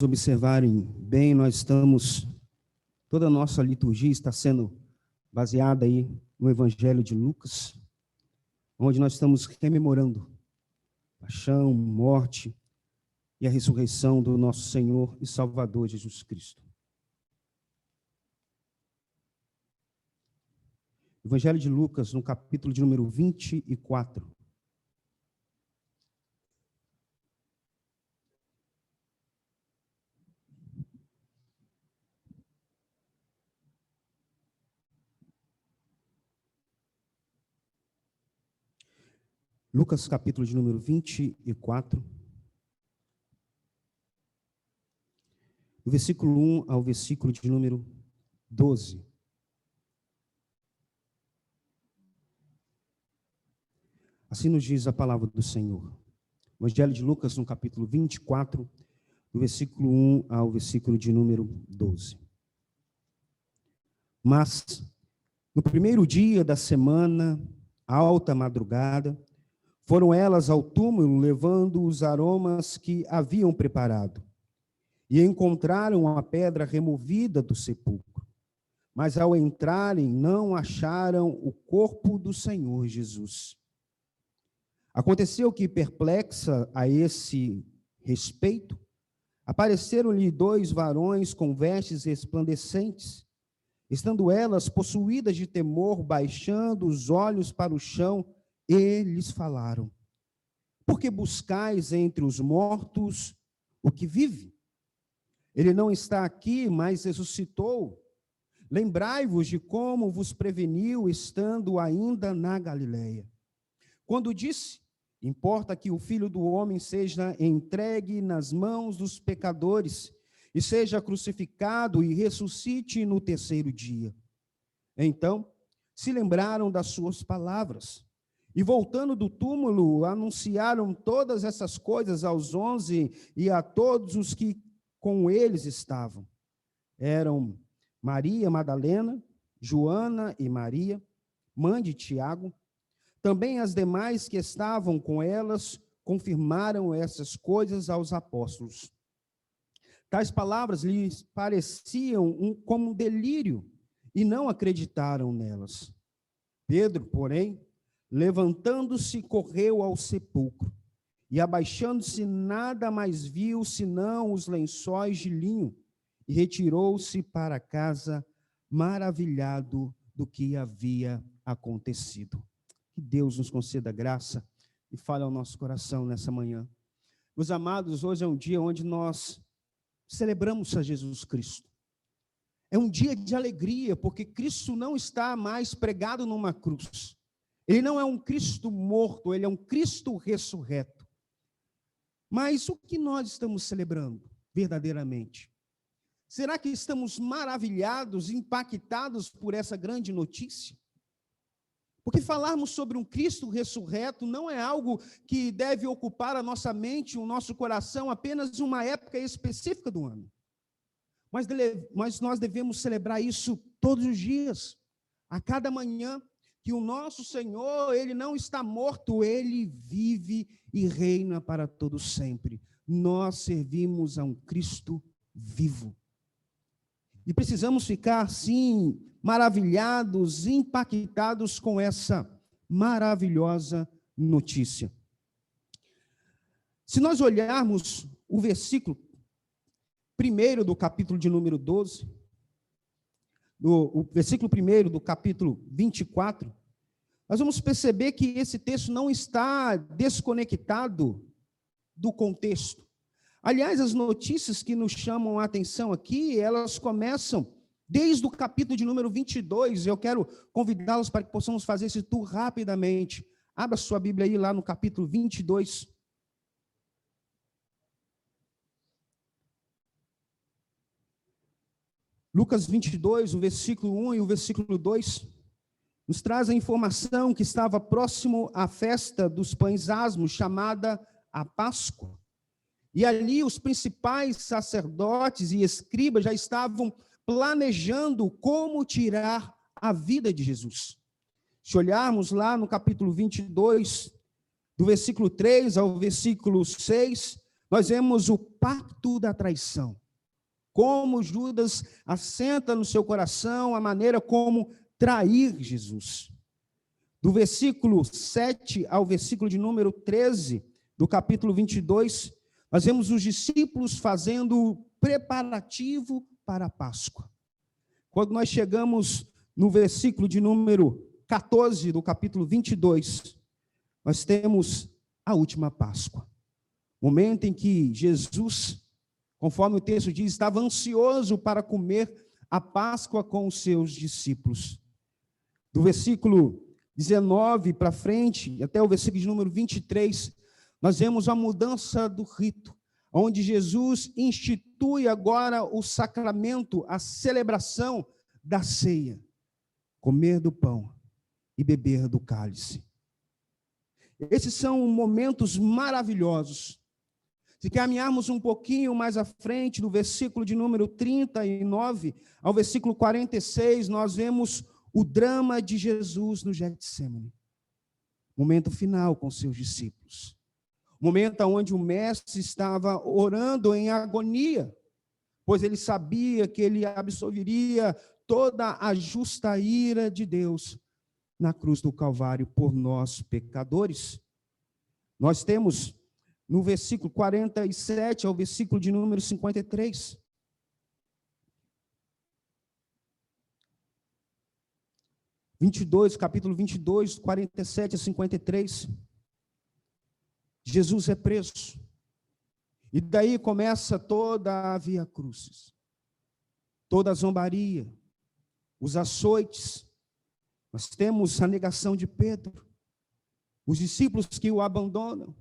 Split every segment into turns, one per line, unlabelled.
Observarem bem, toda a nossa liturgia está sendo baseada aí no Evangelho de Lucas, onde nós estamos rememorando a paixão, morte e a ressurreição do nosso Senhor e Salvador Jesus Cristo. Evangelho de Lucas, no capítulo de número 24. Lucas, capítulo de número 24, do versículo 1 ao versículo de número 12. Assim nos diz a palavra do Senhor. Evangelho de Lucas, no capítulo 24, do versículo 1 ao versículo de número 12. Mas, no primeiro dia da semana, alta madrugada, foram elas ao túmulo levando os aromas que haviam preparado. E encontraram a pedra removida do sepulcro. Mas ao entrarem, não acharam o corpo do Senhor Jesus. Aconteceu que, perplexa a esse respeito, apareceram-lhe 2 varões com vestes resplandecentes. Estando elas possuídas de temor, baixando os olhos para o chão, eles falaram: por que buscais entre os mortos o que vive? Ele não está aqui, mas ressuscitou. Lembrai-vos de como vos preveniu, estando ainda na Galileia. Quando disse: importa que o Filho do Homem seja entregue nas mãos dos pecadores, e seja crucificado e ressuscite no terceiro dia. Então, se lembraram das suas palavras. E voltando do túmulo, anunciaram todas essas coisas aos 11 e a todos os que com eles estavam. Eram Maria Madalena, Joana e Maria, mãe de Tiago. Também as demais que estavam com elas confirmaram essas coisas aos apóstolos. Tais palavras lhes pareciam como um delírio e não acreditaram nelas. Pedro, porém, levantando-se, correu ao sepulcro, e abaixando-se, nada mais viu, senão os lençóis de linho, e retirou-se para casa, maravilhado do que havia acontecido. Que Deus nos conceda graça e fale ao nosso coração nessa manhã. Meus amados, hoje é um dia onde nós celebramos a Jesus Cristo. É um dia de alegria, porque Cristo não está mais pregado numa cruz. Ele não é um Cristo morto, ele é um Cristo ressurreto. Mas o que nós estamos celebrando verdadeiramente? Será que estamos maravilhados, impactados por essa grande notícia? Porque falarmos sobre um Cristo ressurreto não é algo que deve ocupar a nossa mente, o nosso coração, apenas em uma época específica do ano. Mas nós devemos celebrar isso todos os dias, a cada manhã, que o nosso Senhor, Ele não está morto, Ele vive e reina para todo sempre. Nós servimos a um Cristo vivo. E precisamos ficar, sim, maravilhados, impactados com essa maravilhosa notícia. Se nós olharmos o versículo 1 do capítulo de número 12, o versículo 1 do capítulo 24, nós vamos perceber que esse texto não está desconectado do contexto. Aliás, as notícias que nos chamam a atenção aqui, elas começam desde o capítulo de número 22, eu quero convidá-los para que possamos fazer esse tour rapidamente. Abra sua Bíblia aí lá no capítulo 22. Lucas 22, o versículo 1 e o versículo 2, nos traz a informação que estava próximo à festa dos pães asmos, chamada a Páscoa. E ali os principais sacerdotes e escribas já estavam planejando como tirar a vida de Jesus. Se olharmos lá no capítulo 22, do versículo 3 ao versículo 6, nós vemos o pacto da traição. Como Judas assenta no seu coração a maneira como trair Jesus. Do versículo 7 ao versículo de número 13, do capítulo 22, nós vemos os discípulos fazendo o preparativo para a Páscoa. Quando nós chegamos no versículo de número 14 do capítulo 22, nós temos a última Páscoa. Momento em que Jesus, conforme o texto diz, estava ansioso para comer a Páscoa com os seus discípulos. Do versículo 19 para frente, até o versículo de número 23, nós vemos a mudança do rito, onde Jesus institui agora o sacramento, a celebração da ceia, comer do pão e beber do cálice. Esses são momentos maravilhosos. Se caminharmos um pouquinho mais à frente, do versículo de número 39 ao versículo 46, nós vemos o drama de Jesus no Getsêmani. Momento final com seus discípulos. Momento onde o mestre estava orando em agonia, pois ele sabia que ele absolveria toda a justa ira de Deus na cruz do Calvário por nós, pecadores. Nós temos no versículo 47 ao versículo de número 53. Capítulo 22, 47 a 53. Jesus é preso. E daí começa toda a via crucis. Toda a zombaria, os açoites. Nós temos a negação de Pedro, os discípulos que o abandonam.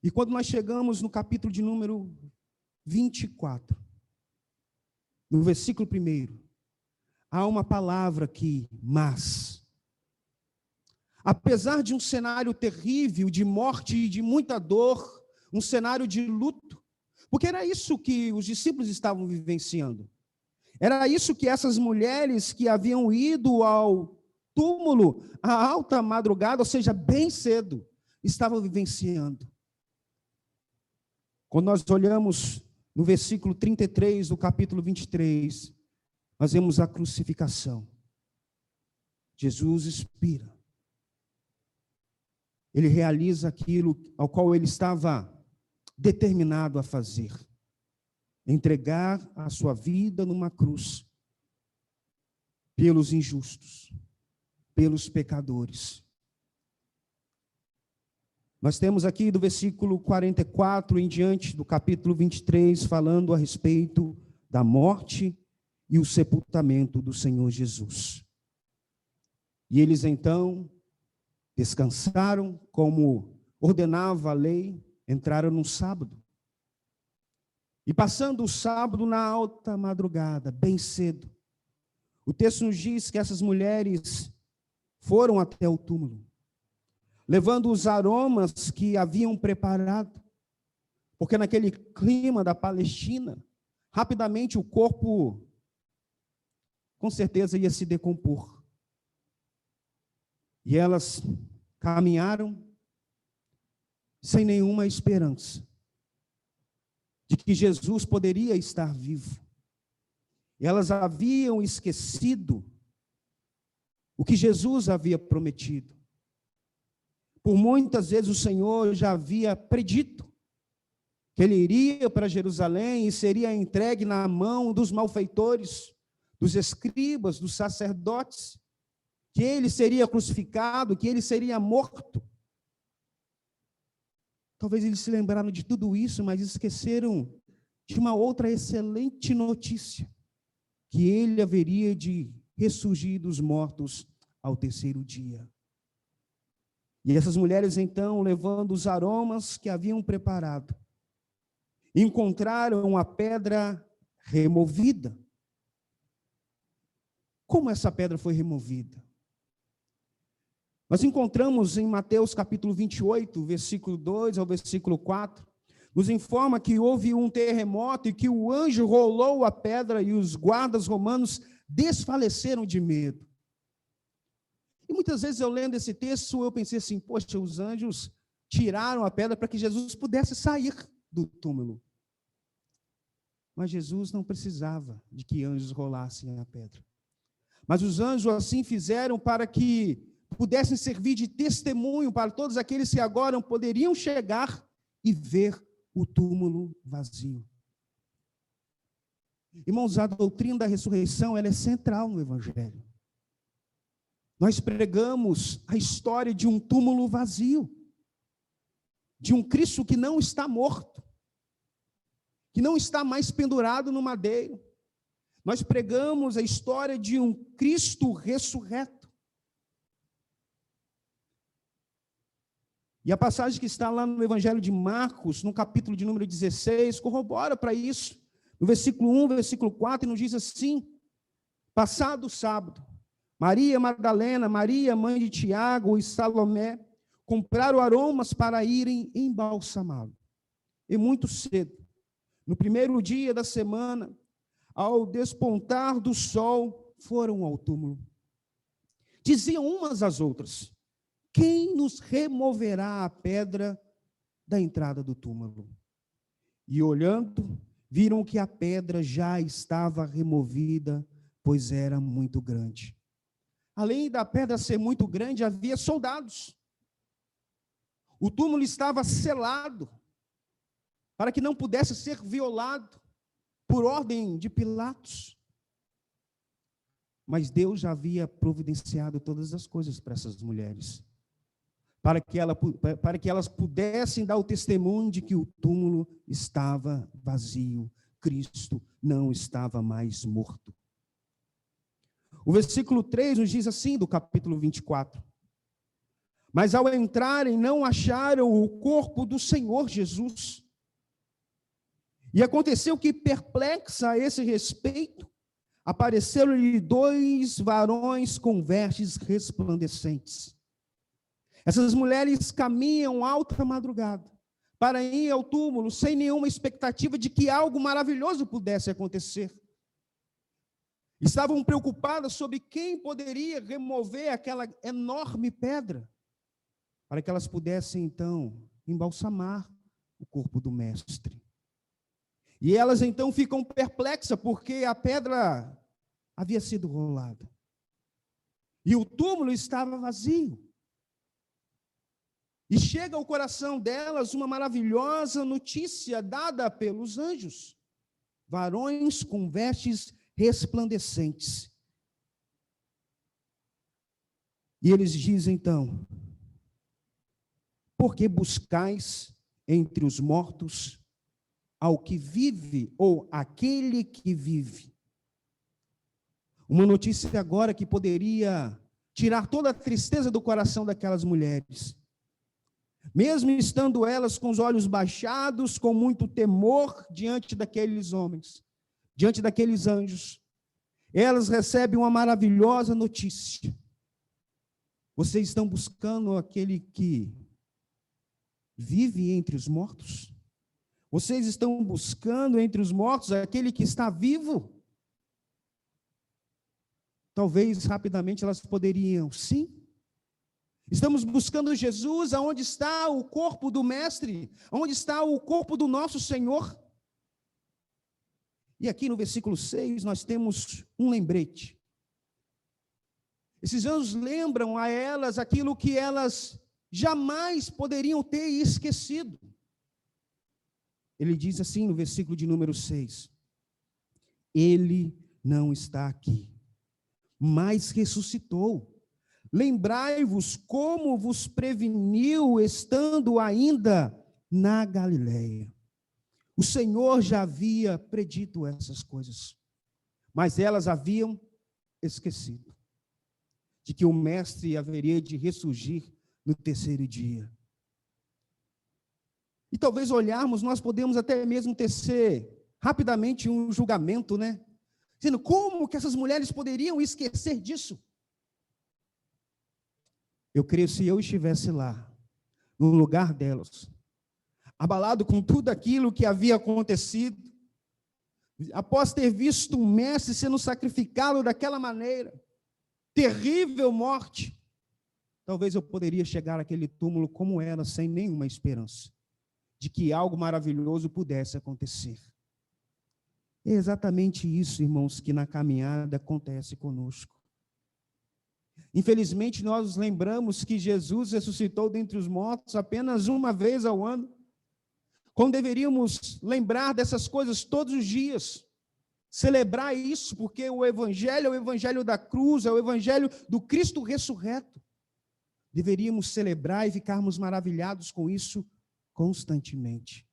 E quando nós chegamos no capítulo de número 24, no versículo 1, há uma palavra aqui, mas. Apesar de um cenário terrível, de morte e de muita dor, um cenário de luto, porque era isso que os discípulos estavam vivenciando. Era isso que essas mulheres que haviam ido ao túmulo à alta madrugada, ou seja, bem cedo, estavam vivenciando. Quando nós olhamos no versículo 33 do capítulo 23, nós vemos a crucificação. Jesus expira. Ele realiza aquilo ao qual ele estava determinado a fazer. Entregar a sua vida numa cruz pelos injustos, pelos pecadores. Nós temos aqui do versículo 44 em diante do capítulo 23, falando a respeito da morte e o sepultamento do Senhor Jesus. E eles então descansaram, como ordenava a lei, entraram no sábado. E passando o sábado na alta madrugada, bem cedo, o texto nos diz que essas mulheres foram até o túmulo, levando os aromas que haviam preparado, porque naquele clima da Palestina, rapidamente o corpo, com certeza, ia se decompor. E elas caminharam sem nenhuma esperança de que Jesus poderia estar vivo. Elas haviam esquecido o que Jesus havia prometido. Por muitas vezes o Senhor já havia predito que ele iria para Jerusalém e seria entregue na mão dos malfeitores, dos escribas, dos sacerdotes, que ele seria crucificado, que ele seria morto. Talvez eles se lembraram de tudo isso, mas esqueceram de uma outra excelente notícia, que ele haveria de ressurgir dos mortos ao terceiro dia. E essas mulheres, então, levando os aromas que haviam preparado, encontraram a pedra removida. Como essa pedra foi removida? Nós encontramos em Mateus capítulo 28, versículo 2 ao versículo 4, nos informa que houve um terremoto e que o anjo rolou a pedra e os guardas romanos desfaleceram de medo. E muitas vezes eu lendo esse texto, eu pensei assim, poxa, os anjos tiraram a pedra para que Jesus pudesse sair do túmulo. Mas Jesus não precisava de que anjos rolassem a pedra. Mas os anjos assim fizeram para que pudessem servir de testemunho para todos aqueles que agora poderiam chegar e ver o túmulo vazio. Irmãos, a doutrina da ressurreição, ela é central no Evangelho. Nós pregamos a história de um túmulo vazio, de um Cristo que não está morto, que não está mais pendurado no madeiro. Nós pregamos a história de um Cristo ressurreto. E a passagem que está lá no Evangelho de Marcos, no capítulo de número 16, corrobora para isso. No versículo 1, versículo 4, nos diz assim: passado o sábado, Maria Madalena, Maria, mãe de Tiago e Salomé, compraram aromas para irem embalsamá-lo. E muito cedo, no primeiro dia da semana, ao despontar do sol, foram ao túmulo. Diziam umas às outras: quem nos removerá a pedra da entrada do túmulo? E olhando, viram que a pedra já estava removida, pois era muito grande. Além da pedra ser muito grande, havia soldados. O túmulo estava selado, para que não pudesse ser violado, por ordem de Pilatos. Mas Deus já havia providenciado todas as coisas para essas mulheres, para que elas pudessem dar o testemunho de que o túmulo estava vazio, Cristo não estava mais morto. O versículo 3 nos diz assim, do capítulo 24: mas ao entrarem não acharam o corpo do Senhor Jesus. E aconteceu que, perplexa a esse respeito, apareceram-lhe 2 varões com vestes resplandecentes. Essas mulheres caminham alta madrugada para ir ao túmulo sem nenhuma expectativa de que algo maravilhoso pudesse acontecer. Estavam preocupadas sobre quem poderia remover aquela enorme pedra, para que elas pudessem, então, embalsamar o corpo do mestre. E elas, então, ficam perplexas, porque a pedra havia sido rolada. E o túmulo estava vazio. E chega ao coração delas uma maravilhosa notícia dada pelos anjos: varões com vestes resplandecentes. E eles dizem, então: por que buscais entre os mortos ao que vive, ou aquele que vive? Uma notícia agora que poderia tirar toda a tristeza do coração daquelas mulheres. Mesmo estando elas com os olhos baixados, com muito temor diante daqueles homens, diante daqueles anjos, elas recebem uma maravilhosa notícia: vocês estão buscando aquele que vive entre os mortos? Vocês estão buscando entre os mortos aquele que está vivo? Talvez rapidamente elas poderiam: sim. Estamos buscando Jesus, aonde está o corpo do Mestre, onde está o corpo do nosso Senhor. E aqui no versículo 6 nós temos um lembrete. Esses anjos lembram a elas aquilo que elas jamais poderiam ter esquecido. Ele diz assim no versículo de número 6: ele não está aqui, mas ressuscitou. Lembrai-vos como vos preveniu, estando ainda na Galileia. O Senhor já havia predito essas coisas, mas elas haviam esquecido de que o Mestre haveria de ressurgir no terceiro dia. E talvez olharmos, nós podemos até mesmo tecer rapidamente um julgamento, né? Dizendo, como que essas mulheres poderiam esquecer disso? Eu creio, se eu estivesse lá, no lugar delas, abalado com tudo aquilo que havia acontecido, após ter visto o Mestre sendo sacrificado daquela maneira, terrível morte, talvez eu poderia chegar àquele túmulo como era, sem nenhuma esperança de que algo maravilhoso pudesse acontecer. É exatamente isso, irmãos, que na caminhada acontece conosco. Infelizmente, nós nos lembramos que Jesus ressuscitou dentre os mortos apenas uma vez ao ano, quando deveríamos lembrar dessas coisas todos os dias, celebrar isso, porque o Evangelho é o Evangelho da cruz, é o Evangelho do Cristo ressurreto. Deveríamos celebrar e ficarmos maravilhados com isso constantemente,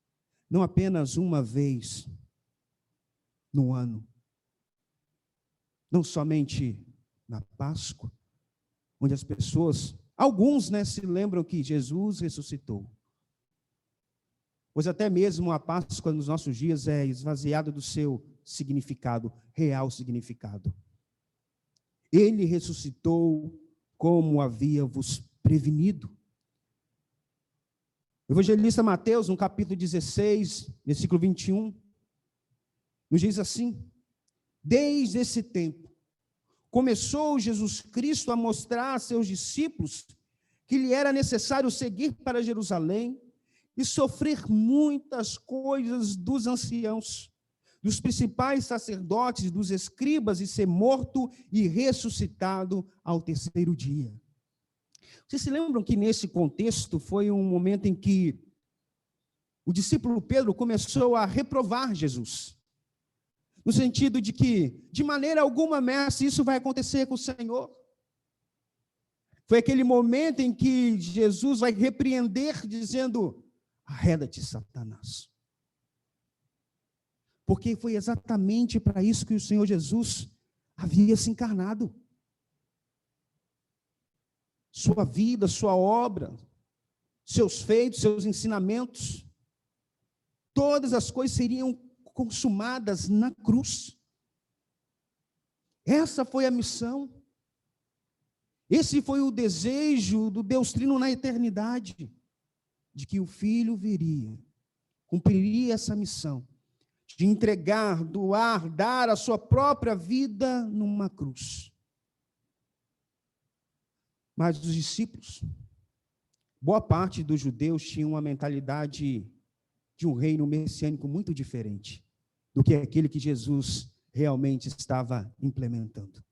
não apenas uma vez no ano, não somente na Páscoa, onde as pessoas, alguns, se lembram que Jesus ressuscitou. Pois até mesmo a Páscoa nos nossos dias é esvaziada do seu significado, real significado. Ele ressuscitou como havia vos prevenido. O evangelista Mateus, no capítulo 16, versículo 21, nos diz assim: desde esse tempo, começou Jesus Cristo a mostrar a seus discípulos que lhe era necessário seguir para Jerusalém e sofrer muitas coisas dos anciãos, dos principais sacerdotes, dos escribas, e ser morto e ressuscitado ao terceiro dia. Vocês se lembram que nesse contexto foi um momento em que o discípulo Pedro começou a reprovar Jesus, no sentido de que, de maneira alguma, mestre, isso vai acontecer com o Senhor. Foi aquele momento em que Jesus vai repreender, dizendo: arreda-te, Satanás. Porque foi exatamente para isso que o Senhor Jesus havia se encarnado. Sua vida, sua obra, seus feitos, seus ensinamentos, todas as coisas seriam consumadas na cruz. Essa foi a missão. Esse foi o desejo do Deus Trino na eternidade, de que o Filho viria, cumpriria essa missão, de entregar, doar, dar a sua própria vida numa cruz. Mas os discípulos, boa parte dos judeus tinham uma mentalidade de um reino messiânico muito diferente do que aquele que Jesus realmente estava implementando.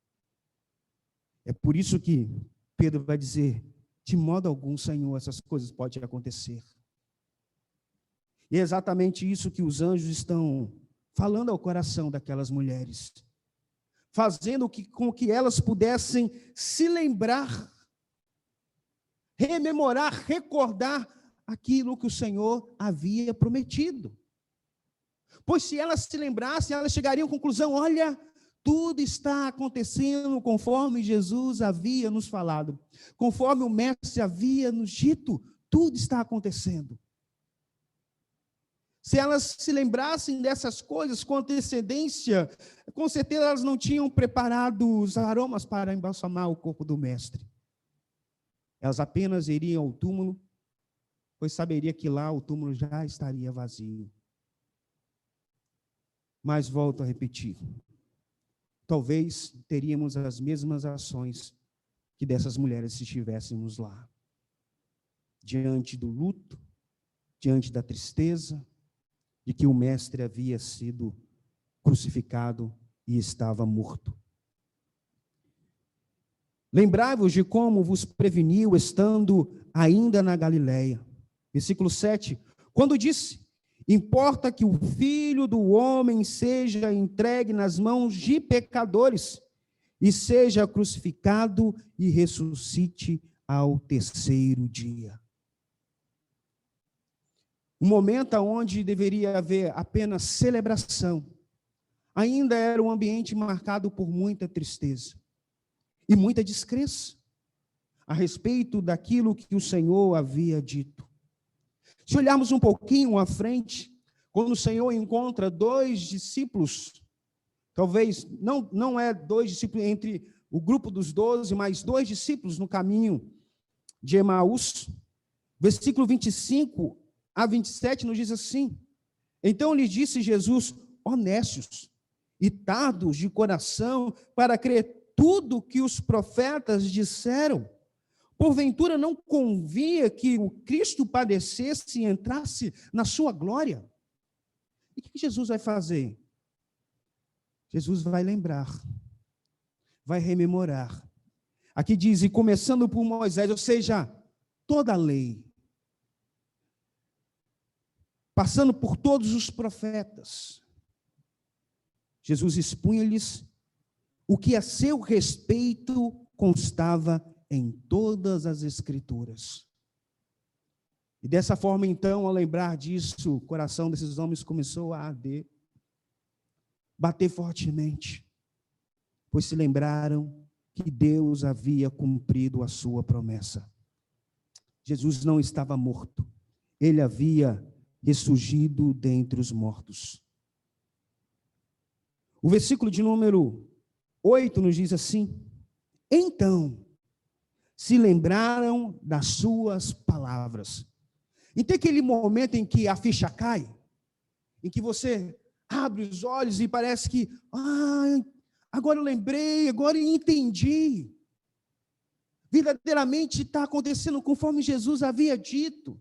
É por isso que Pedro vai dizer: de modo algum, Senhor, essas coisas podem acontecer. E é exatamente isso que os anjos estão falando ao coração daquelas mulheres, fazendo com que elas pudessem se lembrar, rememorar, recordar aquilo que o Senhor havia prometido. Pois se elas se lembrassem, elas chegariam à conclusão: olha, tudo está acontecendo conforme Jesus havia nos falado, conforme o Mestre havia nos dito, tudo está acontecendo. Se elas se lembrassem dessas coisas com antecedência, com certeza elas não tinham preparado os aromas para embalsamar o corpo do Mestre. Elas apenas iriam ao túmulo, pois saberia que lá o túmulo já estaria vazio. Mas volto a repetir, talvez teríamos as mesmas ações que dessas mulheres se estivéssemos lá. Diante do luto, diante da tristeza, de que o Mestre havia sido crucificado e estava morto. Lembrai-vos de como vos preveniu, estando ainda na Galileia. Versículo 7. Quando disse: importa que o Filho do Homem seja entregue nas mãos de pecadores, e seja crucificado e ressuscite ao terceiro dia. Um momento onde deveria haver apenas celebração, ainda era um ambiente marcado por muita tristeza e muita descrença a respeito daquilo que o Senhor havia dito. Se olharmos um pouquinho à frente, quando o Senhor encontra dois discípulos, talvez não é dois discípulos entre o grupo dos 12, mas dois discípulos no caminho de Emaús, versículo 25 a 27 nos diz assim: então lhe disse Jesus: ó nécios e tardos de coração para crer tudo que os profetas disseram, Porventura não convinha que o Cristo padecesse e entrasse na sua glória? E o que Jesus vai fazer? Jesus vai lembrar, vai rememorar. Aqui diz, e começando por Moisés, ou seja, toda a lei, passando por todos os profetas, Jesus expunha-lhes o que a seu respeito constava em todas as Escrituras. E dessa forma, então, ao lembrar disso, o coração desses homens começou a arder, bater fortemente, pois se lembraram que Deus havia cumprido a sua promessa. Jesus não estava morto, ele havia ressurgido dentre os mortos. O versículo de número 8 nos diz assim: então se lembraram das suas palavras. E tem aquele momento em que a ficha cai, em que você abre os olhos e parece que, agora eu lembrei, agora eu entendi. Verdadeiramente está acontecendo conforme Jesus havia dito.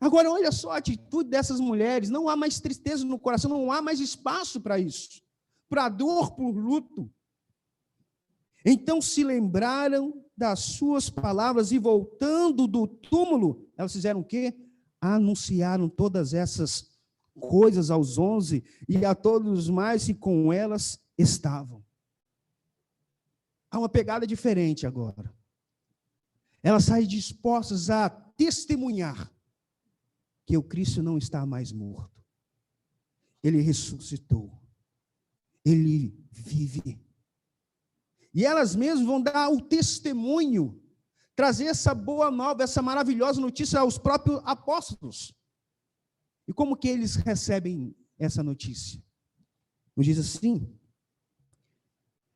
Agora, olha só a atitude dessas mulheres, não há mais tristeza no coração, não há mais espaço para isso, para dor, por luto. Então se lembraram das suas palavras e voltando do túmulo, elas fizeram o quê? Anunciaram todas essas coisas aos 11 e a todos os mais que com elas estavam. Há uma pegada diferente agora. Elas saem dispostas a testemunhar que o Cristo não está mais morto. Ele ressuscitou. Ele vive. E elas mesmas vão dar o testemunho, trazer essa boa nova, essa maravilhosa notícia aos próprios apóstolos. E como que eles recebem essa notícia? Nos diz assim,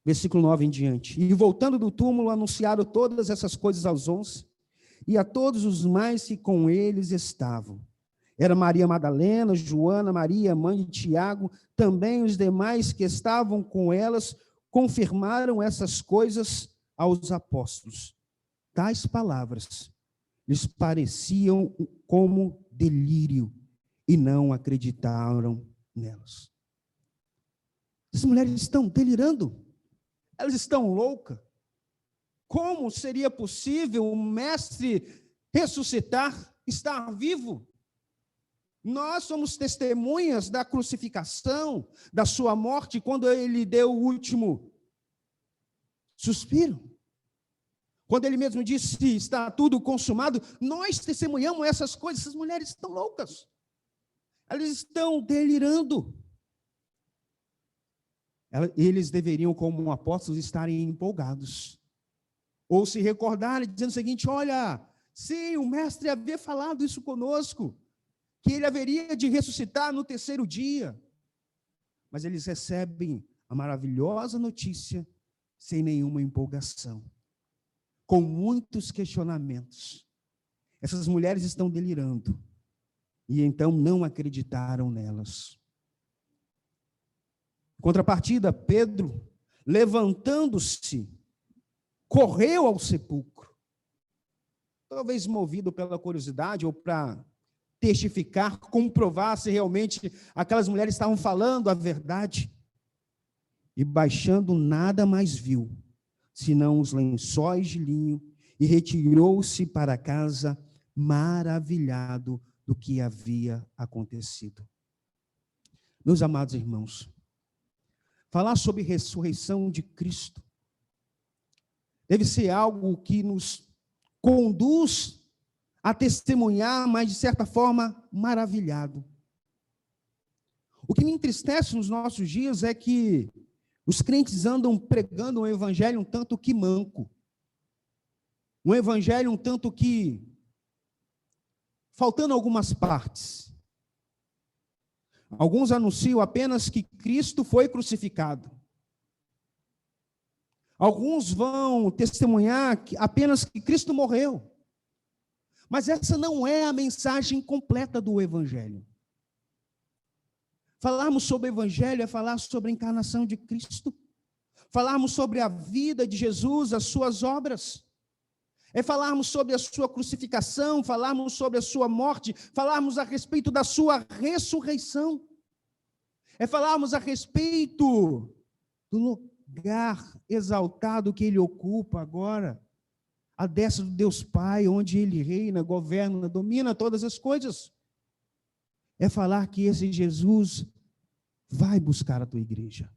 versículo 9 em diante. E voltando do túmulo, anunciaram todas essas coisas aos 11 e a todos os mais que com eles estavam. Era Maria Madalena, Joana, Maria, mãe de Tiago, também os demais que estavam com elas, confirmaram essas coisas aos apóstolos. Tais palavras lhes pareciam como delírio e não acreditaram nelas. As mulheres estão delirando, elas estão loucas. Como seria possível o mestre ressuscitar, estar vivo? Nós somos testemunhas da crucificação, da sua morte, quando ele deu o último suspiro. Quando ele mesmo disse, está tudo consumado, nós testemunhamos essas coisas. Essas mulheres estão loucas. Elas estão delirando. Eles deveriam, como apóstolos, estarem empolgados. Ou se recordarem, dizendo o seguinte, olha, sim, o mestre havia falado isso conosco, que ele haveria de ressuscitar no terceiro dia. Mas eles recebem a maravilhosa notícia sem nenhuma empolgação, com muitos questionamentos. Essas mulheres estão delirando, e então não acreditaram nelas. Em contrapartida, Pedro, levantando-se, correu ao sepulcro, talvez movido pela curiosidade ou para testificar, comprovar se realmente aquelas mulheres estavam falando a verdade. E baixando nada mais viu, senão os lençóis de linho, e retirou-se para casa, maravilhado do que havia acontecido. Meus amados irmãos, falar sobre ressurreição de Cristo deve ser algo que nos conduz a testemunhar, mas de certa forma maravilhado. O que me entristece nos nossos dias é que os crentes andam pregando um evangelho um tanto que manco, um evangelho um tanto que faltando algumas partes. Alguns anunciam apenas que Cristo foi crucificado. Alguns vão testemunhar apenas que Cristo morreu. Mas essa não é a mensagem completa do evangelho. Falarmos sobre o evangelho é falar sobre a encarnação de Cristo. Falarmos sobre a vida de Jesus, as suas obras. é falarmos sobre a sua crucificação, falarmos sobre a sua morte, falarmos a respeito da sua ressurreição, é falarmos a respeito do lugar exaltado que ele ocupa agora, à destra do Deus Pai, onde ele reina, governa, domina todas as coisas. É falar que esse Jesus vai buscar a tua igreja.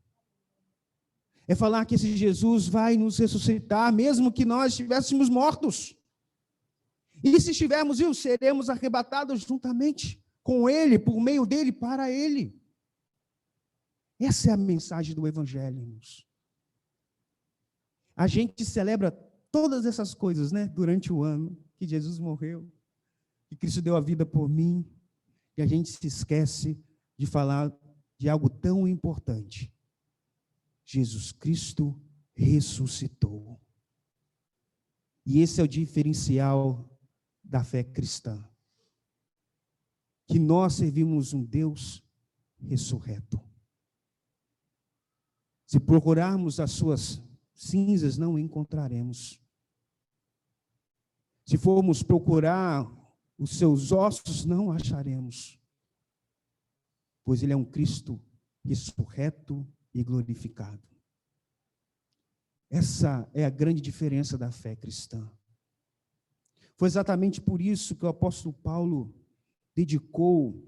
É falar que esse Jesus vai nos ressuscitar, mesmo que nós estivéssemos mortos. E se estivermos vivos, seremos arrebatados juntamente com ele, por meio dele, para ele. Essa é a mensagem do Evangelho, irmãos. A gente celebra todas essas coisas, né, durante o ano, que Jesus morreu, que Cristo deu a vida por mim, e a gente se esquece de falar de algo tão importante. Jesus Cristo ressuscitou. E esse é o diferencial da fé cristã. Que nós servimos um Deus ressurreto. Se procurarmos as suas cinzas, não encontraremos. Se formos procurar os seus ossos, não acharemos. Pois ele é um Cristo ressurreto e glorificado. Essa é a grande diferença da fé cristã. Foi exatamente por isso que o apóstolo Paulo dedicou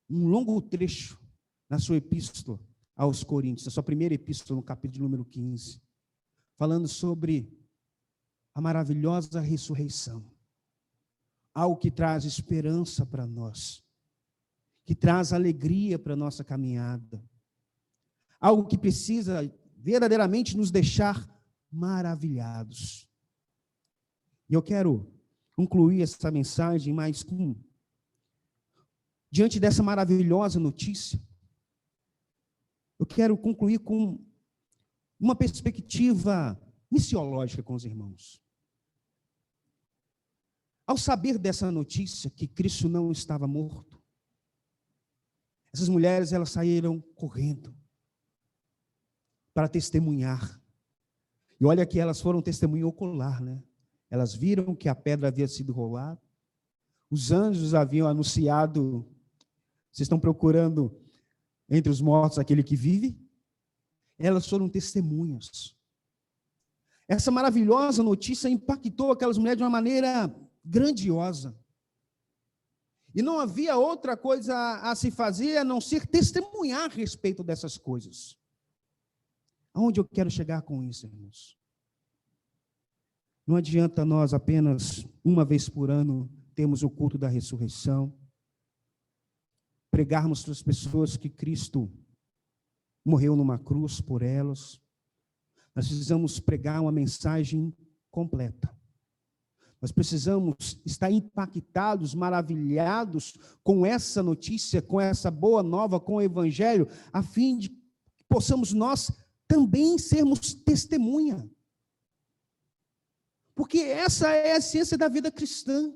um longo trecho na sua epístola aos Coríntios, a sua primeira epístola, no capítulo número 15, falando sobre a maravilhosa ressurreição, algo que traz esperança para nós, que traz alegria para a nossa caminhada, algo que precisa verdadeiramente nos deixar maravilhados. E eu quero concluir essa mensagem mais diante dessa maravilhosa notícia, eu quero concluir com uma perspectiva missiológica com os irmãos. Ao saber dessa notícia, que Cristo não estava morto, essas mulheres, elas saíram correndo para testemunhar. E olha que elas foram testemunho ocular, né? Elas viram que a pedra havia sido rolada, os anjos haviam anunciado, vocês estão procurando entre os mortos aquele que vive? Elas foram testemunhas. Essa maravilhosa notícia impactou aquelas mulheres de uma maneira grandiosa. E não havia outra coisa a se fazer a não ser testemunhar a respeito dessas coisas. Aonde eu quero chegar com isso, irmãos? Não adianta nós apenas uma vez por ano termos o culto da ressurreição, pregarmos para as pessoas que Cristo morreu numa cruz por elas. Nós precisamos pregar uma mensagem completa. Nós precisamos estar impactados, maravilhados com essa notícia, com essa boa nova, com o Evangelho, a fim de que possamos nós também sermos testemunha. Porque essa é a essência da vida cristã.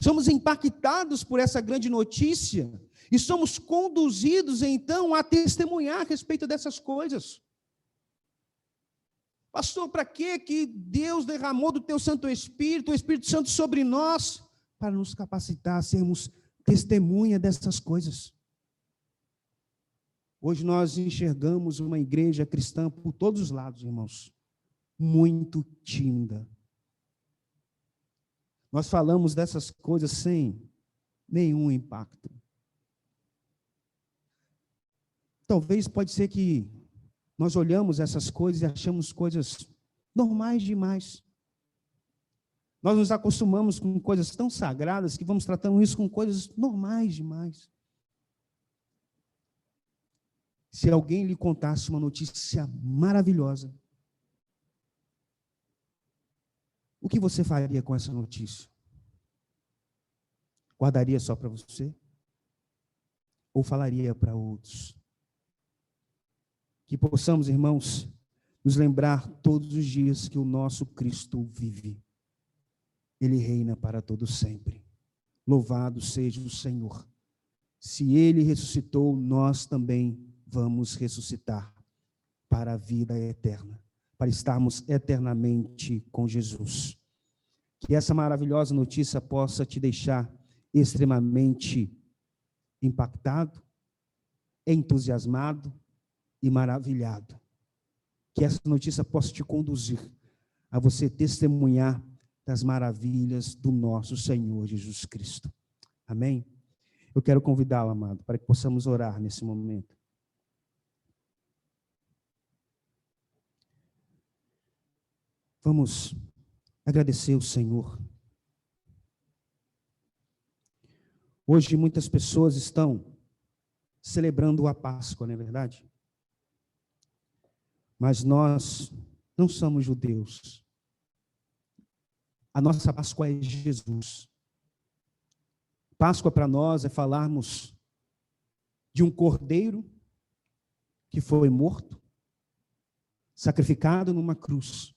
Somos impactados por essa grande notícia e somos conduzidos, então, a testemunhar a respeito dessas coisas. Pastor, para que Deus derramou do teu Santo Espírito, o Espírito Santo sobre nós? Para nos capacitar a sermos testemunha dessas coisas. Hoje nós enxergamos uma igreja cristã por todos os lados, irmãos, muito tímida. Nós falamos dessas coisas sem nenhum impacto. Talvez pode ser que nós olhamos essas coisas e achamos coisas normais demais. Nós nos acostumamos com coisas tão sagradas que vamos tratando isso com coisas normais demais. Se alguém lhe contasse uma notícia maravilhosa, o que você faria com essa notícia? Guardaria só para você? Ou falaria para outros? Que possamos, irmãos, nos lembrar todos os dias que o nosso Cristo vive. Ele reina para todo sempre. Louvado seja o Senhor. Se Ele ressuscitou, nós também vamos ressuscitar para a vida eterna, para estarmos eternamente com Jesus. Que essa maravilhosa notícia possa te deixar extremamente impactado, entusiasmado e maravilhado. Que essa notícia possa te conduzir a você testemunhar das maravilhas do nosso Senhor Jesus Cristo. Amém? Eu quero convidá-lo, amado, para que possamos orar nesse momento. Vamos agradecer o Senhor. Hoje muitas pessoas estão celebrando a Páscoa, não é verdade? Mas nós não somos judeus. A nossa Páscoa é Jesus. Páscoa para nós é falarmos de um cordeiro que foi morto, sacrificado numa cruz.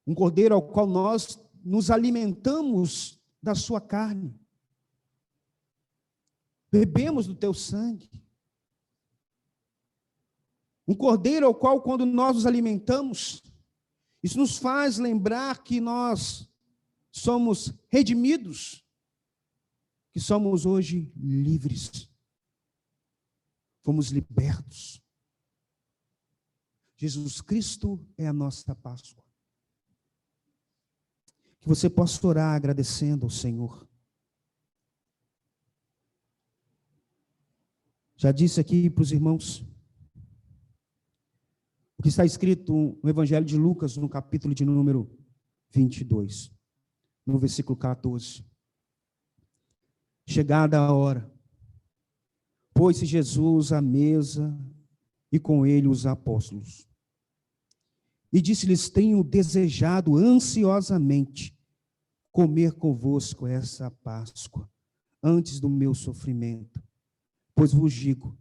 Um cordeiro ao qual nós nos alimentamos da sua carne. Bebemos do teu sangue. Um cordeiro ao qual, quando nós nos alimentamos, isso nos faz lembrar que nós somos redimidos, que somos hoje livres, fomos libertos. Jesus Cristo é a nossa Páscoa. Que você possa orar agradecendo ao Senhor. Já disse aqui para os irmãos o que está escrito no Evangelho de Lucas, no capítulo de número 22, no versículo 14. Chegada a hora, pôs-se Jesus à mesa e com ele os apóstolos. E disse-lhes: tenho desejado ansiosamente comer convosco essa Páscoa, antes do meu sofrimento, pois vos digo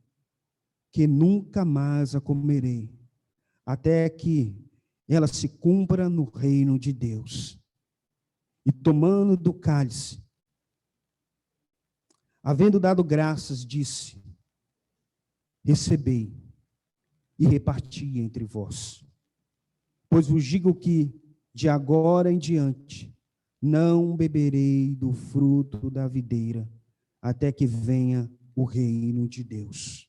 que nunca mais a comerei, até que ela se cumpra no reino de Deus. E tomando do cálice, havendo dado graças, disse: recebei e reparti entre vós. Pois vos digo que, de agora em diante, não beberei do fruto da videira, até que venha o reino de Deus.